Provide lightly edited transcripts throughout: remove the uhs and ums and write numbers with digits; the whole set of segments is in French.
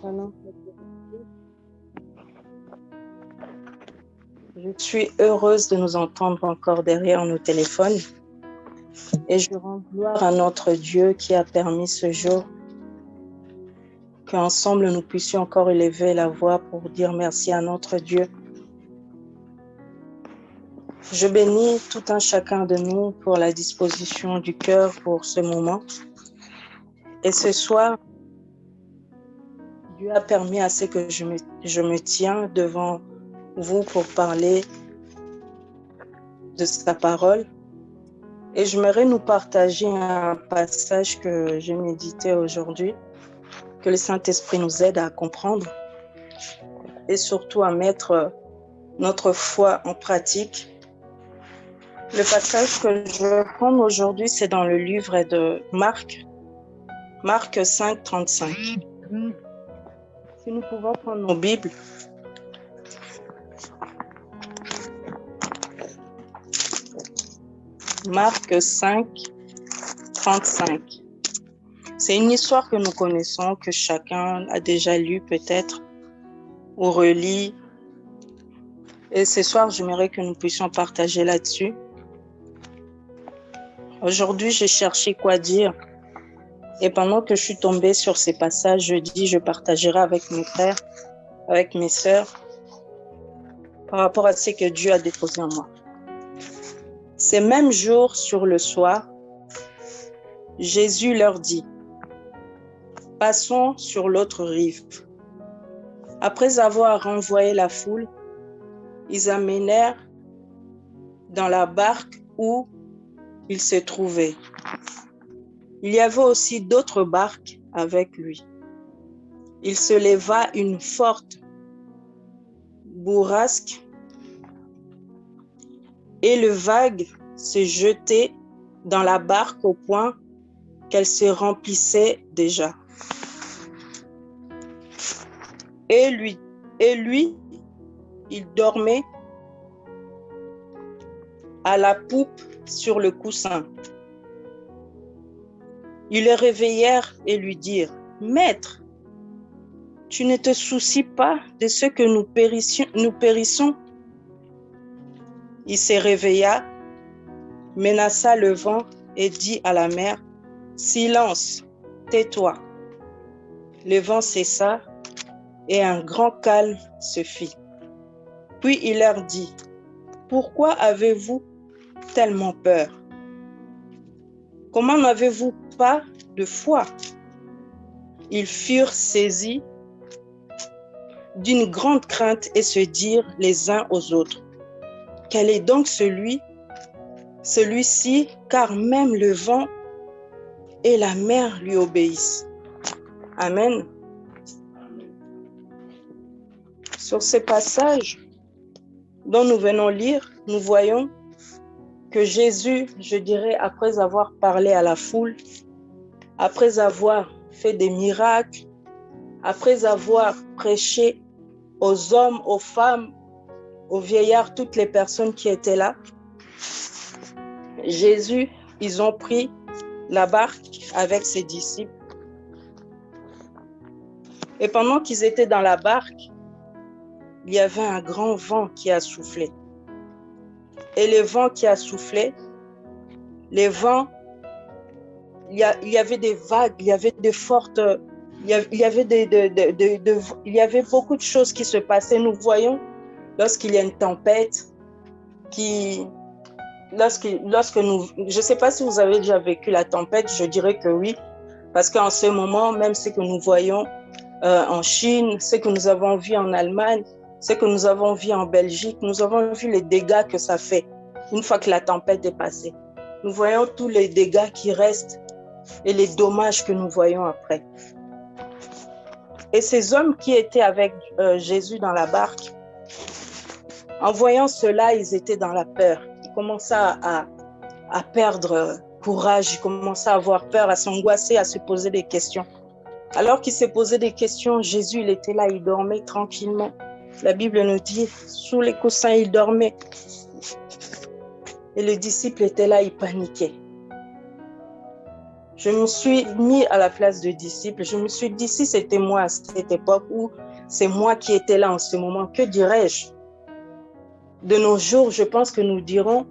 Voilà. Je suis heureuse de nous entendre encore derrière nos téléphones et je rends gloire à notre Dieu qui a permis ce jour qu'ensemble nous puissions encore élever la voix pour dire merci à notre Dieu. Je bénis tout un chacun de nous pour la disposition du cœur pour ce moment. Et ce soir, Dieu a permis à ce que je me tiens devant vous pour parler de sa parole. Et j'aimerais nous partager un passage que j'ai médité aujourd'hui, que le Saint-Esprit nous aide à comprendre et surtout à mettre notre foi en pratique. Le passage que je vais prendre aujourd'hui, c'est dans le livre de Marc 5, 35. Si nous pouvons prendre nos Bibles. Marc 5, 35. C'est une histoire que nous connaissons, que chacun a déjà lu peut-être ou relit. Et ce soir, j'aimerais que nous puissions partager là-dessus. Aujourd'hui, j'ai cherché quoi dire. Et pendant que je suis tombée sur ces passages, je partagerai avec mes frères, avec mes sœurs, par rapport à ce que Dieu a déposé en moi. Ces mêmes jours, sur le soir, Jésus leur dit, « Passons sur l'autre rive. » Après avoir renvoyé la foule, ils amenèrent dans la barque où ils se trouvaient. Il y avait aussi d'autres barques avec lui. Il se leva une forte bourrasque et le vague se jetait dans la barque au point qu'elle se remplissait déjà. Et lui, il dormait à la poupe sur le coussin. Ils le réveillèrent et lui dirent, « Maître, tu ne te soucies pas de ce que nous périssons. » Il se réveilla, menaça le vent et dit à la mer, « Silence, tais-toi. » Le vent cessa et un grand calme se fit. Puis il leur dit, « Pourquoi avez-vous tellement peur? Comment n'avez-vous pas de foi? » Ils furent saisis d'une grande crainte et se dirent les uns aux autres, « Quel est donc celui-ci, car même le vent et la mer lui obéissent. » Amen. Sur ce passage dont nous venons lire, nous voyons que Jésus, je dirais, après avoir parlé à la foule, après avoir fait des miracles, après avoir prêché aux hommes, aux femmes, aux vieillards, toutes les personnes qui étaient là, Jésus, ils ont pris la barque avec ses disciples. Et pendant qu'ils étaient dans la barque, il y avait un grand vent qui a soufflé. Et le vent qui a soufflé, les vents, il y avait des vagues, il y avait des fortes, il y avait beaucoup de choses qui se passaient. Nous voyons lorsqu'il y a une tempête, lorsque nous, je ne sais pas si vous avez déjà vécu la tempête, je dirais que oui, parce qu'en ce moment, même ce que nous voyons en Chine, ce que nous avons vu en Allemagne, ce que nous avons vu en Belgique, nous avons vu les dégâts que ça fait une fois que la tempête est passée. Nous voyons tous les dégâts qui restent et les dommages que nous voyons après. Et ces hommes qui étaient avec Jésus dans la barque, en voyant cela, ils étaient dans la peur. Ils commençaient à perdre courage, ils commençaient à avoir peur, à s'angoisser, à se poser des questions. Alors qu'ils se posaient des questions, Jésus, il était là, il dormait tranquillement. La Bible nous dit, sous les coussins, il dormait. Et les disciples étaient là, ils paniquaient. Je me suis mis à la place de disciple. Je me suis dit, si c'était moi à cette époque où c'est moi qui étais là en ce moment, que dirais-je? De nos jours, je pense que nous dirons,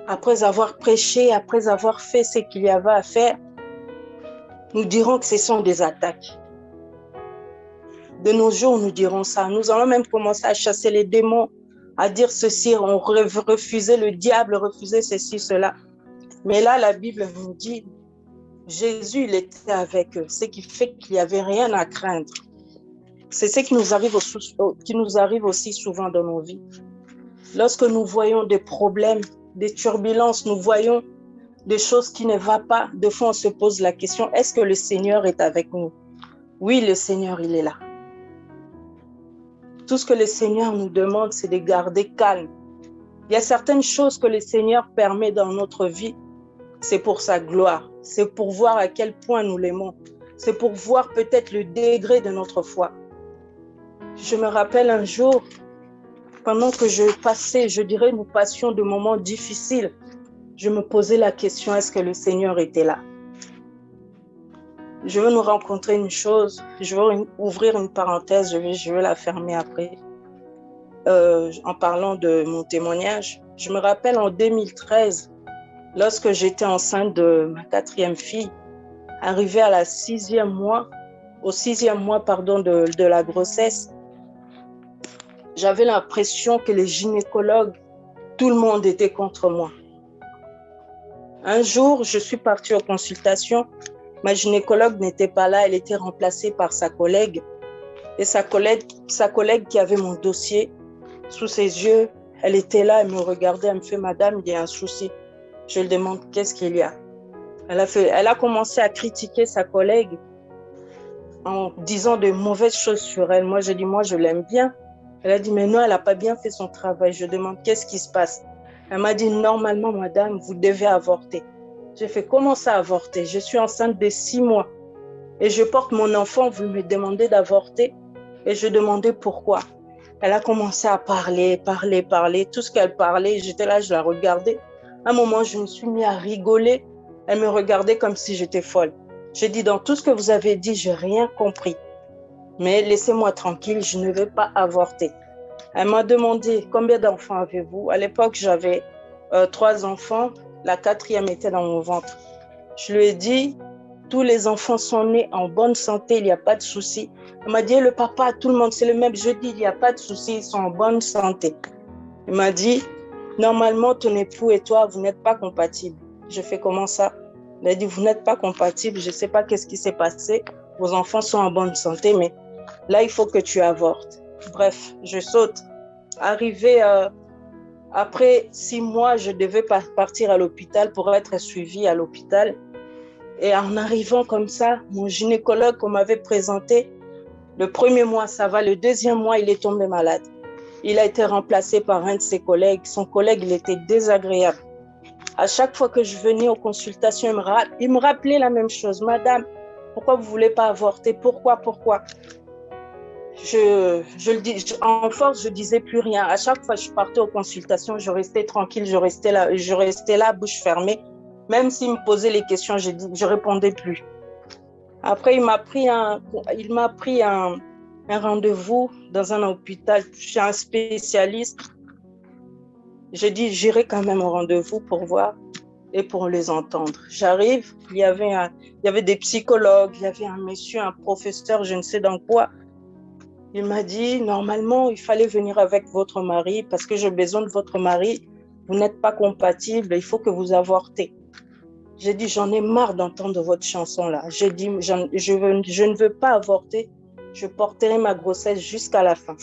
après avoir prêché, après avoir fait ce qu'il y avait à faire, nous dirons que ce sont des attaques. De nos jours, nous dirons ça. Nous allons même commencer à chasser les démons, à dire ceci, on refusait le diable, refusait ceci, cela. Mais là, la Bible nous dit, Jésus, il était avec eux, ce qui fait qu'il n'y avait rien à craindre. C'est ce qui nous arrive aussi souvent dans nos vies. Lorsque nous voyons des problèmes, des turbulences, nous voyons des choses qui ne vont pas, de fois on se pose la question, est-ce que le Seigneur est avec nous? Oui, le Seigneur, il est là. Tout ce que le Seigneur nous demande, c'est de garder calme. Il y a certaines choses que le Seigneur permet dans notre vie, c'est pour sa gloire, c'est pour voir à quel point nous l'aimons, c'est pour voir peut-être le degré de notre foi. Je me rappelle un jour, pendant que nous passions de moments difficiles, je me posais la question, est-ce que le Seigneur était là? Je veux nous rencontrer une chose, je veux ouvrir une parenthèse, je vais la fermer après. En parlant de mon témoignage, je me rappelle en 2013, lorsque j'étais enceinte de ma 4e fille, arrivée à au sixième mois de la grossesse, j'avais l'impression que les gynécologues, tout le monde était contre moi. Un jour, je suis partie aux consultations. Ma gynécologue n'était pas là, elle était remplacée par sa collègue. Et sa collègue qui avait mon dossier sous ses yeux, elle était là, elle me regardait, elle me fait, Madame, il y a un souci. Je lui demande, qu'est-ce qu'il y a? Elle a commencé à critiquer sa collègue en disant de mauvaises choses sur elle. Moi, je dis, moi, je l'aime bien. Elle a dit, mais non, elle n'a pas bien fait son travail. Je demande, qu'est-ce qui se passe? Elle m'a dit, normalement, madame, vous devez avorter. J'ai fait, comment ça avorter? Je suis enceinte de 6 mois et je porte mon enfant, vous me demandez d'avorter? Et je demandais pourquoi. Elle a commencé à parler. Tout ce qu'elle parlait, j'étais là, je la regardais. À un moment, je me suis mis à rigoler. Elle me regardait comme si j'étais folle. J'ai dit, dans tout ce que vous avez dit, je n'ai rien compris. Mais laissez-moi tranquille, je ne vais pas avorter. Elle m'a demandé, combien d'enfants avez-vous? À l'époque, j'avais 3 enfants. La 4e était dans mon ventre. Je lui ai dit, tous les enfants sont nés en bonne santé, il n'y a pas de souci. Elle m'a dit, le papa, tout le monde, c'est le même. Je dis, il n'y a pas de souci, ils sont en bonne santé. Elle m'a dit, normalement, ton époux et toi, vous n'êtes pas compatibles. Je fais comment ça? Elle a dit, vous n'êtes pas compatibles, je ne sais pas qu'est-ce qui s'est passé. Vos enfants sont en bonne santé, mais là, il faut que tu avortes. Bref, je saute. Arrivé après 6 mois, je devais partir à l'hôpital pour être suivie à l'hôpital. Et en arrivant comme ça, mon gynécologue qu'on m'avait présenté, le 1er mois, ça va. Le 2e mois, il est tombé malade. Il a été remplacé par un de ses collègues. Son collègue, il était désagréable. À chaque fois que je venais aux consultations, il me rappelait la même chose. Madame, pourquoi vous ne voulez pas avorter? Pourquoi? En force, je ne disais plus rien. À chaque fois que je partais aux consultations, je restais tranquille, je restais là, bouche fermée. Même s'il me posait les questions, je ne répondais plus. Après, il m'a pris un rendez-vous dans un hôpital chez un spécialiste. J'ai dit, j'irai quand même au rendez-vous pour voir et pour les entendre. J'arrive, il y avait des psychologues, il y avait un monsieur, un professeur, je ne sais dans quoi. Il m'a dit, normalement, il fallait venir avec votre mari parce que j'ai besoin de votre mari. Vous n'êtes pas compatibles, il faut que vous avortez. J'ai dit, j'en ai marre d'entendre votre chanson-là. J'ai dit, je ne veux pas avorter. Je porterai ma grossesse jusqu'à la fin.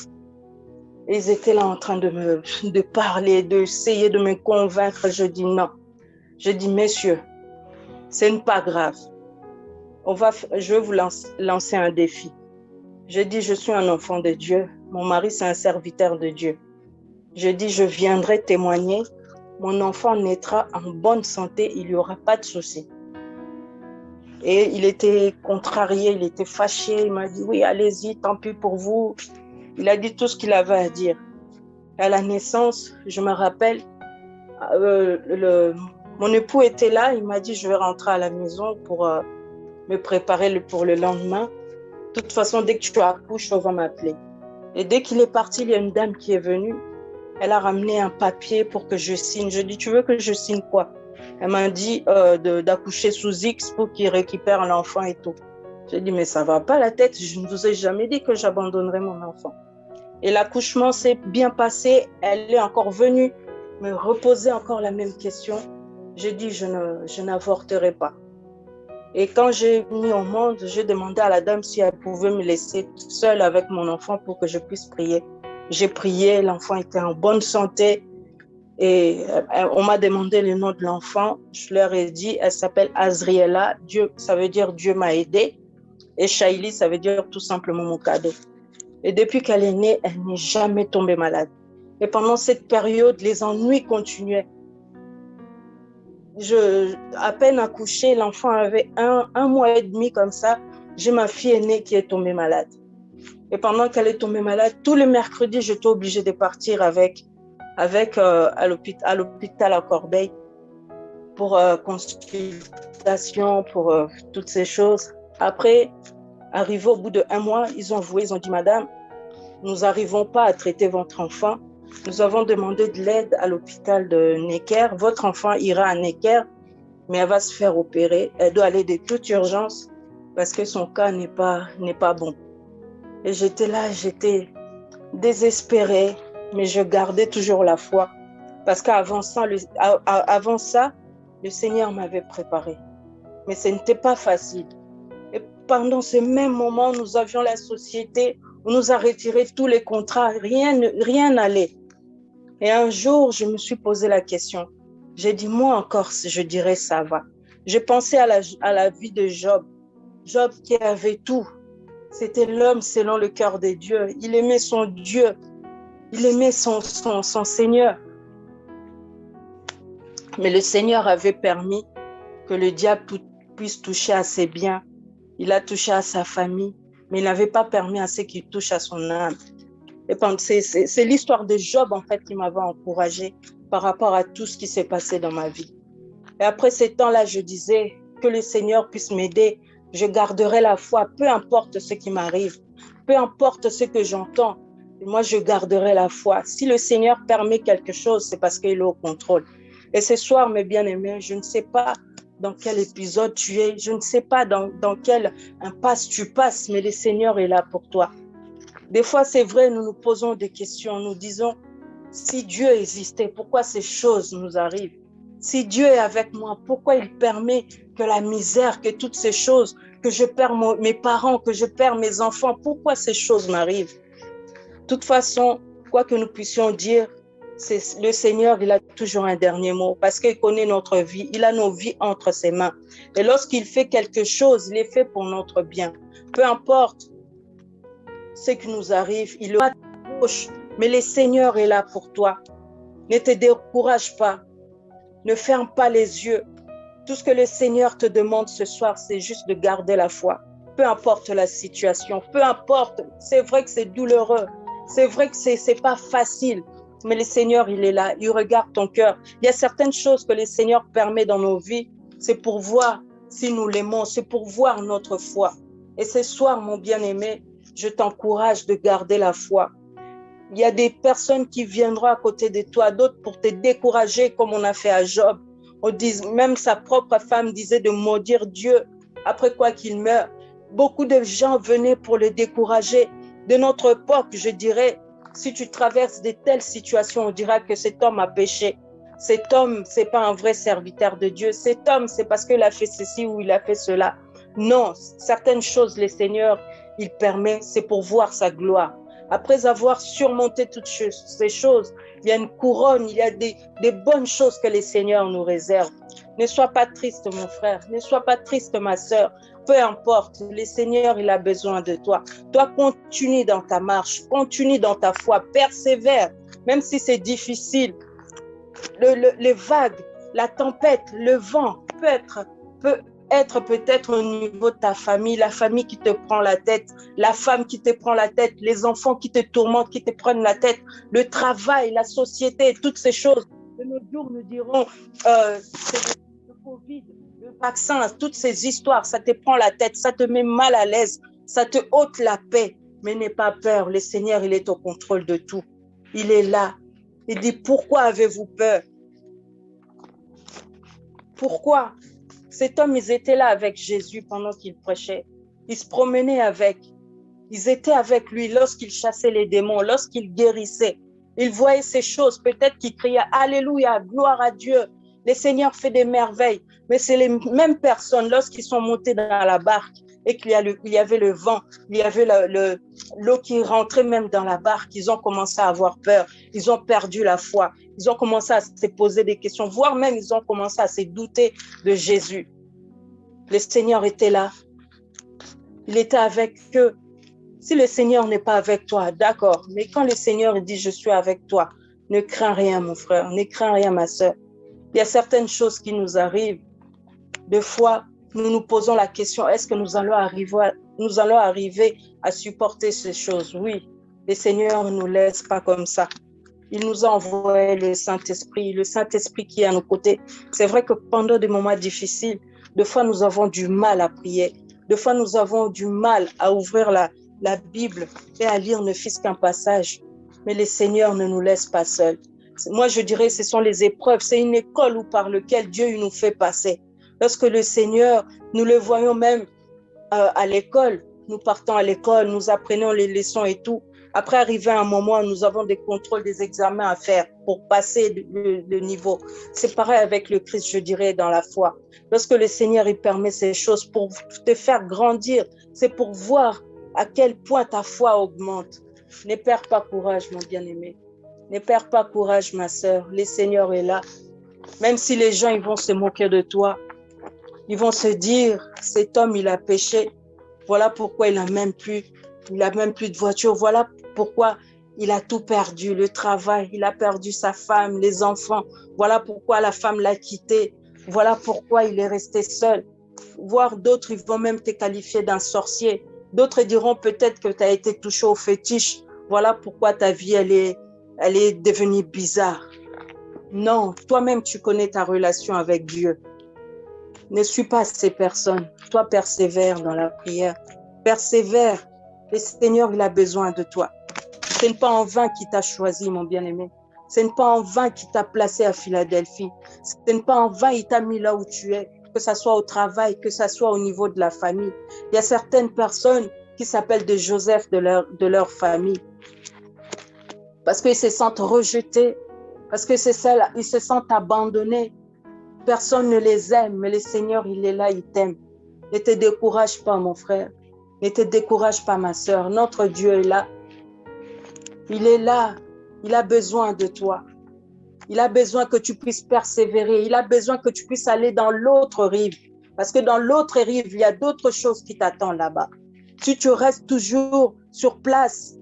Et ils étaient là en train de parler, d'essayer de me convaincre. Je dis non. Je dis, messieurs, ce n'est pas grave. Je vais vous lancer un défi. Je dis, je suis un enfant de Dieu. Mon mari, c'est un serviteur de Dieu. Je dis, je viendrai témoigner. Mon enfant naîtra en bonne santé. Il n'y aura pas de souci. Et il était contrarié, il était fâché. Il m'a dit, oui, allez-y, tant pis pour vous. Il a dit tout ce qu'il avait à dire. À la naissance, je me rappelle, mon époux était là. Il m'a dit, je vais rentrer à la maison pour me préparer pour le lendemain. De toute façon, dès que tu accouches, on va m'appeler. Et dès qu'il est parti, il y a une dame qui est venue. Elle a ramené un papier pour que je signe. Je dis, tu veux que je signe quoi? Elle m'a dit d'accoucher sous X pour qu'il récupère l'enfant et tout. J'ai dit, mais ça va pas la tête. Je ne vous ai jamais dit que j'abandonnerais mon enfant. Et l'accouchement s'est bien passé. Elle est encore venue me reposer encore la même question. J'ai dit, je n'avorterai pas. Et quand j'ai mis au monde, j'ai demandé à la dame si elle pouvait me laisser seule avec mon enfant pour que je puisse prier. J'ai prié, l'enfant était en bonne santé et on m'a demandé le nom de l'enfant. Je leur ai dit, elle s'appelle Azriela, Dieu, ça veut dire Dieu m'a aidé. Et Shaili, ça veut dire tout simplement mon cadeau. Et depuis qu'elle est née, elle n'est jamais tombée malade. Et pendant cette période, les ennuis continuaient. À peine accouchée, l'enfant avait un mois et demi comme ça. J'ai ma fille aînée qui est tombée malade. Et pendant qu'elle est tombée malade, tous les mercredis, j'étais obligée de partir à l'hôpital à Corbeil pour consultation, pour toutes ces choses. Après, arrivé au bout d'1 mois, ils ont dit, madame, nous n'arrivons pas à traiter votre enfant. Nous avons demandé de l'aide à l'hôpital de Necker. Votre enfant ira à Necker, mais elle va se faire opérer. Elle doit aller de toute urgence parce que son cas n'est pas bon. Et j'étais là, j'étais désespérée, mais je gardais toujours la foi. Parce qu'avant ça, le Seigneur m'avait préparé. Mais ce n'était pas facile. Et pendant ce même moment, nous avions la société, on nous a retiré tous les contrats, rien n'allait. Et un jour, je me suis posé la question. J'ai dit, moi encore, je dirais ça va. J'ai pensé à la vie de Job. Job qui avait tout. C'était l'homme selon le cœur de Dieu. Il aimait son Dieu. Il aimait son Seigneur. Mais le Seigneur avait permis que le diable puisse toucher à ses biens. Il a touché à sa famille, mais il n'avait pas permis à ce qu'il touche à son âme. Et c'est l'histoire de Job, en fait, qui m'avait encouragée par rapport à tout ce qui s'est passé dans ma vie. Et après ces temps-là, je disais que le Seigneur puisse m'aider. Je garderai la foi, peu importe ce qui m'arrive, peu importe ce que j'entends. Moi, je garderai la foi. Si le Seigneur permet quelque chose, c'est parce qu'il est au contrôle. Et ce soir, mes bien-aimés, je ne sais pas dans quel épisode tu es, je ne sais pas dans quelle impasse tu passes, mais le Seigneur est là pour toi. Des fois, c'est vrai, nous nous posons des questions, nous disons, si Dieu existait, pourquoi ces choses nous arrivent? Si Dieu est avec moi, pourquoi il permet que la misère, que toutes ces choses, que je perds mes parents, que je perds mes enfants, pourquoi ces choses m'arrivent? De toute façon, quoi que nous puissions dire, le Seigneur, il a toujours un dernier mot parce qu'il connaît notre vie, il a nos vies entre ses mains. Et lorsqu'il fait quelque chose, il est fait pour notre bien. Peu importe ce qui nous arrive, il est à ta gauche, mais le Seigneur est là pour toi. Ne te décourage pas, ne ferme pas les yeux. Tout ce que le Seigneur te demande ce soir, c'est juste de garder la foi. Peu importe la situation, peu importe, c'est vrai que c'est douloureux, c'est vrai que c'est pas facile, mais le Seigneur, il est là, il regarde ton cœur. Il y a certaines choses que le Seigneur permet dans nos vies, c'est pour voir si nous l'aimons, c'est pour voir notre foi. Et ce soir, mon bien-aimé, je t'encourage de garder la foi. Il y a des personnes qui viendront à côté de toi, d'autres pour te décourager, comme on a fait à Job. Même sa propre femme disait de maudire Dieu après quoi qu'il meure. Beaucoup de gens venaient pour le décourager. De notre époque, je dirais, si tu traverses de telles situations, on dira que cet homme a péché. Cet homme, c'est pas un vrai serviteur de Dieu. Cet homme, c'est parce qu'il a fait ceci ou il a fait cela. Non, certaines choses, le Seigneur, il permet, c'est pour voir sa gloire. Après avoir surmonté toutes ces choses, il y a une couronne, il y a des bonnes choses que le Seigneur nous réserve. Ne sois pas triste, mon frère, ne sois pas triste, ma sœur. Peu importe, le Seigneur, il a besoin de toi. Toi, continue dans ta marche, continue dans ta foi, persévère, même si c'est difficile. Les vagues, la tempête, le vent peut être peut-être au niveau de ta famille, la famille qui te prend la tête, la femme qui te prend la tête, les enfants qui te tourmentent, qui te prennent la tête, le travail, la société, toutes ces choses. De nos jours, nous dirons, c'est le Covid, le vaccin, toutes ces histoires, ça te prend la tête, ça te met mal à l'aise, ça te ôte la paix. Mais n'aie pas peur, le Seigneur, il est au contrôle de tout. Il est là. Il dit, pourquoi avez-vous peur? Pourquoi? Cet homme, ils étaient là avec Jésus pendant qu'il prêchait. Ils se promenaient avec. Ils étaient avec lui lorsqu'il chassait les démons, lorsqu'il guérissait. Ils voyaient ces choses. Peut-être qu'ils criaient Alléluia, gloire à Dieu. Le Seigneur fait des merveilles. Mais c'est les mêmes personnes, lorsqu'ils sont montés dans la barque et qu'il y avait le vent, il y avait l'eau qui rentrait même dans la barque, ils ont commencé à avoir peur. Ils ont perdu la foi. Ils ont commencé à se poser des questions, voire même ils ont commencé à se douter de Jésus. Le Seigneur était là. Il était avec eux. Si le Seigneur n'est pas avec toi, d'accord. Mais quand le Seigneur dit, je suis avec toi, ne crains rien, mon frère, ne crains rien, ma soeur. Il y a certaines choses qui nous arrivent. Des fois, nous nous posons la question, est-ce que nous allons arriver à supporter ces choses? Oui, le Seigneur ne nous laisse pas comme ça. Il nous a envoyé le Saint-Esprit qui est à nos côtés. C'est vrai que pendant des moments difficiles, des fois nous avons du mal à prier. Des fois nous avons du mal à ouvrir la Bible et à lire ne fût-ce qu'un passage. Mais le Seigneur ne nous laisse pas seuls. Moi, je dirais ce sont les épreuves. C'est une école par laquelle Dieu nous fait passer. Lorsque le Seigneur, nous le voyons même à l'école, nous partons à l'école, nous apprenons les leçons et tout. Après, arrivé à un moment, nous avons des contrôles, des examens à faire pour passer le niveau. C'est pareil avec le Christ, je dirais, dans la foi. Lorsque le Seigneur, il permet ces choses pour te faire grandir, c'est pour voir à quel point ta foi augmente. Ne perds pas courage, mon bien-aimé. Ne perds pas courage, ma sœur. Le Seigneur est là. Même si les gens, ils vont se moquer de toi, ils vont se dire, cet homme, il a péché. Voilà pourquoi il a même plus de voiture. Voilà pourquoi il a tout perdu, le travail. Il a perdu sa femme, les enfants. Voilà pourquoi la femme l'a quitté. Voilà pourquoi il est resté seul. Voire d'autres, ils vont même te qualifier d'un sorcier. D'autres diront peut-être que tu as été touché au fétiche. Voilà pourquoi ta vie, elle est devenue bizarre. Non, toi-même, tu connais ta relation avec Dieu. Ne suis pas ces personnes. Toi, persévère dans la prière. Persévère. Le Seigneur, il a besoin de toi. Ce n'est pas en vain qu'il t'a choisi, mon bien-aimé. Ce n'est pas en vain qu'il t'a placé à Philadelphie. Ce n'est pas en vain qu'il t'a mis là où tu es, que ce soit au travail, que ce soit au niveau de la famille. Il y a certaines personnes qui s'appellent des Joseph de leur famille. Parce qu'ils se sentent rejetés, parce qu'ils se sentent abandonnés. Personne ne les aime, mais le Seigneur, il est là, il t'aime. Ne te décourage pas, mon frère. Ne te décourage pas, ma sœur. Notre Dieu est là. Il est là. Il a besoin de toi. Il a besoin que tu puisses persévérer. Il a besoin que tu puisses aller dans l'autre rive. Parce que dans l'autre rive, il y a d'autres choses qui t'attendent là-bas. Si tu restes toujours sur place,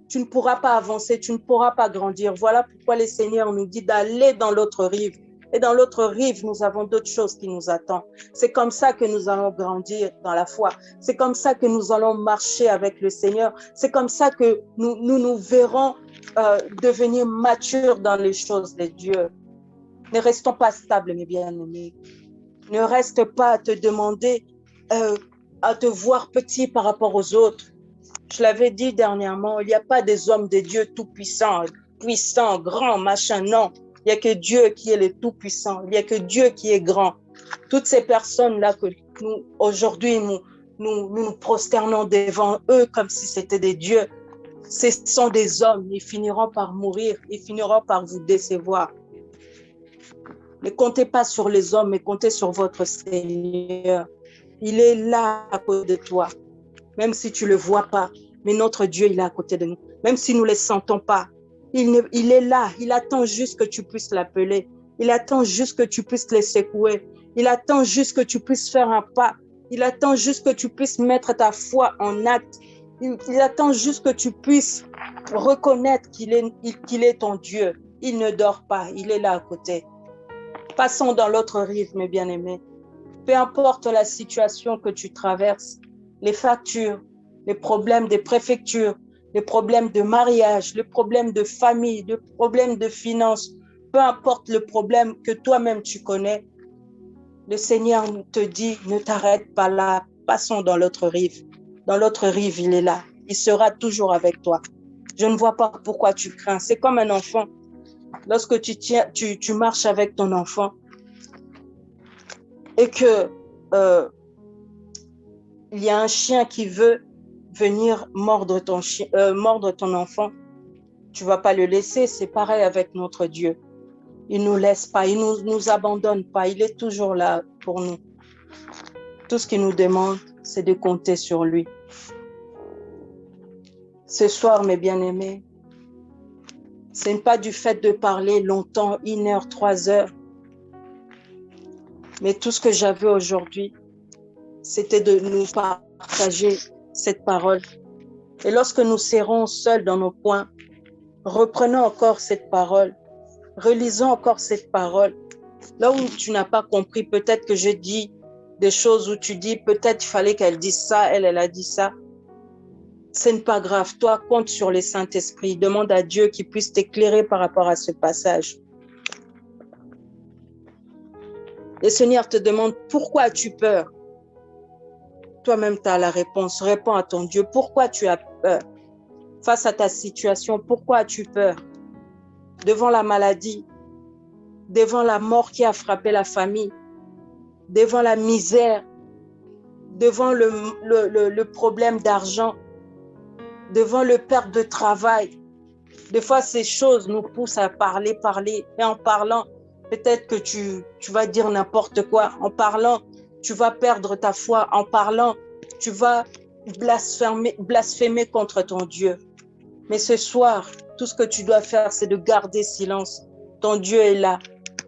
tu ne pourras pas avancer, tu ne pourras pas grandir. Voilà pourquoi le Seigneur nous dit d'aller dans l'autre rive. Et dans l'autre rive, nous avons d'autres choses qui nous attendent. C'est comme ça que nous allons grandir dans la foi. C'est comme ça que nous allons marcher avec le Seigneur. C'est comme ça que nous verrons devenir matures dans les choses de Dieu. Ne restons pas stables, mes bien-aimés. Ne reste pas à te demander, à te voir petit par rapport aux autres. Je l'avais dit dernièrement, il n'y a pas des hommes de Dieu tout-puissants, puissants, grands, machin, non. Il n'y a que Dieu qui est le tout-puissant. Il n'y a que Dieu qui est grand. Toutes ces personnes-là que nous, aujourd'hui, nous prosternons devant eux comme si c'était des dieux. Ce sont des hommes. Ils finiront par mourir. Ils finiront par vous décevoir. Ne comptez pas sur les hommes, mais comptez sur votre Seigneur. Il est là à côté de toi. Même si tu ne le vois pas. Mais notre Dieu, il est à côté de nous. Même si nous ne le sentons pas. Il est là, il attend juste que tu puisses l'appeler. Il attend juste que tu puisses le secouer. Il attend juste que tu puisses faire un pas. Il attend juste que tu puisses mettre ta foi en acte. Il attend juste que tu puisses reconnaître qu'il est ton Dieu. Il ne dort pas, il est là à côté. Passons dans l'autre rive, mes bien-aimés. Peu importe la situation que tu traverses, les factures, les problèmes des préfectures, les problèmes de mariage, les problèmes de famille, les problèmes de finances, peu importe le problème que toi-même tu connais, Le Seigneur te dit, ne t'arrête pas là, passons dans l'autre rive. Dans l'autre rive, il est là. Il sera toujours avec toi. Je ne vois pas pourquoi tu crains. C'est comme un enfant. Lorsque tu marches avec ton enfant et que il y a un chien qui veut venir mordre ton enfant, tu ne vas pas le laisser. C'est pareil avec notre Dieu. Il ne nous laisse pas, il ne nous abandonne pas. Il est toujours là pour nous. Tout ce qu'il nous demande, c'est de compter sur lui. Ce soir, mes bien-aimés, ce n'est pas du fait de parler longtemps, 1 heure, 3 heures, mais tout ce que j'avais aujourd'hui, c'était de nous partager cette parole. Et lorsque nous serons seuls dans nos coins, reprenons encore cette parole, relisons encore cette parole. Là où tu n'as pas compris, peut-être que je dis des choses où tu dis, peut-être il fallait qu'elle dise ça, elle a dit ça. Ce n'est pas grave. Toi, compte sur le Saint-Esprit. Demande à Dieu qu'il puisse t'éclairer par rapport à ce passage. Le Seigneur te demande, pourquoi as-tu peur? Toi-même, tu as la réponse. Réponds à ton Dieu. Pourquoi tu as peur? Face à ta situation, pourquoi as-tu peur? Devant la maladie, devant la mort qui a frappé la famille, devant la misère, devant le problème d'argent, devant le perte de travail. Des fois, ces choses nous poussent à parler. Et en parlant, peut-être que tu vas dire n'importe quoi. En parlant, tu vas perdre ta foi. En parlant, tu vas blasphémer contre ton Dieu. Mais ce soir, tout ce que tu dois faire, c'est de garder silence. Ton Dieu est là.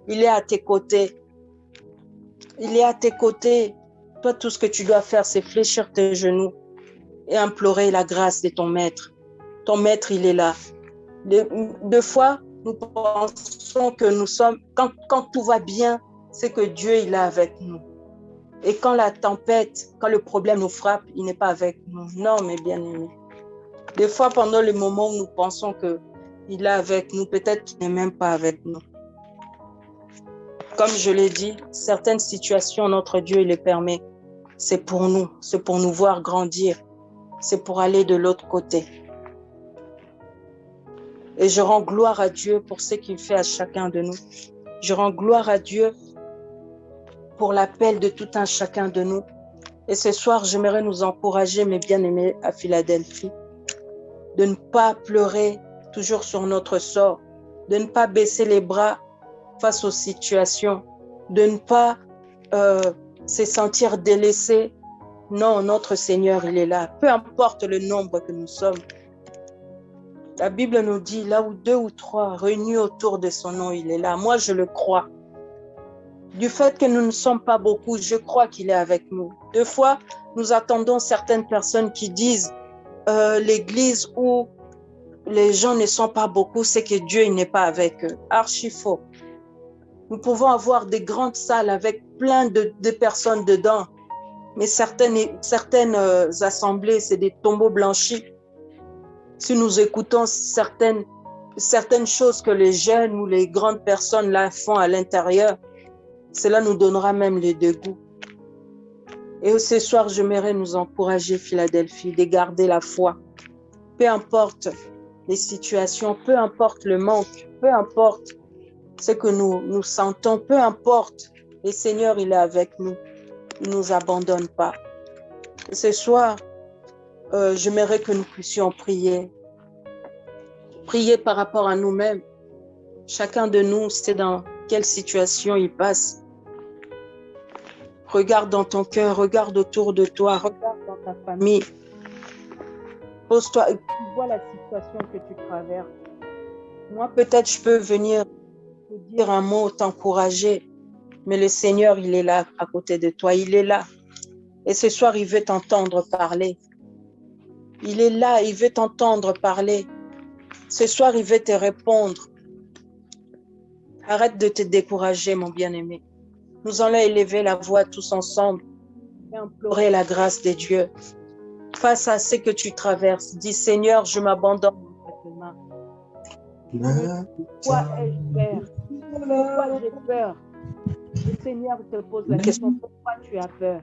Il est à tes côtés. Il est à tes côtés. Toi, tout ce que tu dois faire, c'est fléchir tes genoux et implorer la grâce de ton maître. Ton maître, il est là. Deux fois, nous pensons que nous sommes, quand tout va bien, c'est que Dieu, il est avec nous. Et quand la tempête, quand le problème nous frappe, il n'est pas avec nous. Non, mes bien-aimés. Des fois, pendant le moment où nous pensons qu'il est avec nous, peut-être qu'il n'est même pas avec nous. Comme je l'ai dit, certaines situations, notre Dieu, il les permet. C'est pour nous voir grandir. C'est pour aller de l'autre côté. Et je rends gloire à Dieu pour ce qu'il fait à chacun de nous. Je rends gloire à Dieu pour l'appel de tout un chacun de nous. Et ce soir, j'aimerais nous encourager, mes bien-aimés à Philadelphie, de ne pas pleurer toujours sur notre sort, de ne pas baisser les bras face aux situations, de ne pas se sentir délaissé. Non, notre Seigneur, il est là. Peu importe le nombre que nous sommes. La Bible nous dit, là où 2 ou 3 réunis autour de son nom, il est là. Moi, je le crois. Du fait que nous ne sommes pas beaucoup, je crois qu'il est avec nous. Des fois, nous attendons certaines personnes qui disent l'église où les gens ne sont pas beaucoup, c'est que Dieu il n'est pas avec eux. Archi faux. Nous pouvons avoir des grandes salles avec plein de personnes dedans, mais certaines assemblées, c'est des tombeaux blanchis. Si nous écoutons certaines choses que les jeunes ou les grandes personnes là font à l'intérieur, cela nous donnera même le dégoût. Et ce soir, j'aimerais nous encourager, Philadelphie, de garder la foi. Peu importe les situations, peu importe le manque, peu importe ce que nous sentons, peu importe, le Seigneur, il est avec nous. Il ne nous abandonne pas. Et ce soir, j'aimerais que nous puissions prier. Prier par rapport à nous-mêmes. Chacun de nous sait dans quelle situation il passe. Regarde dans ton cœur, regarde autour de toi, regarde dans ta famille. Pose-toi, vois la situation que tu traverses. Moi, peut-être, je peux venir te dire un mot, t'encourager, mais le Seigneur, il est là à côté de toi, il est là. Et ce soir, il veut t'entendre parler. Il est là, il veut t'entendre parler. Ce soir, il veut te répondre. Arrête de te décourager, mon bien-aimé. Nous allons élever la voix tous ensemble et implorer la grâce de Dieu. Face à ce que tu traverses, dis Seigneur, je m'abandonne dans tes mains. Pourquoi ai-je peur? Pourquoi j'ai peur? Le Seigneur te pose la question, pourquoi tu as peur?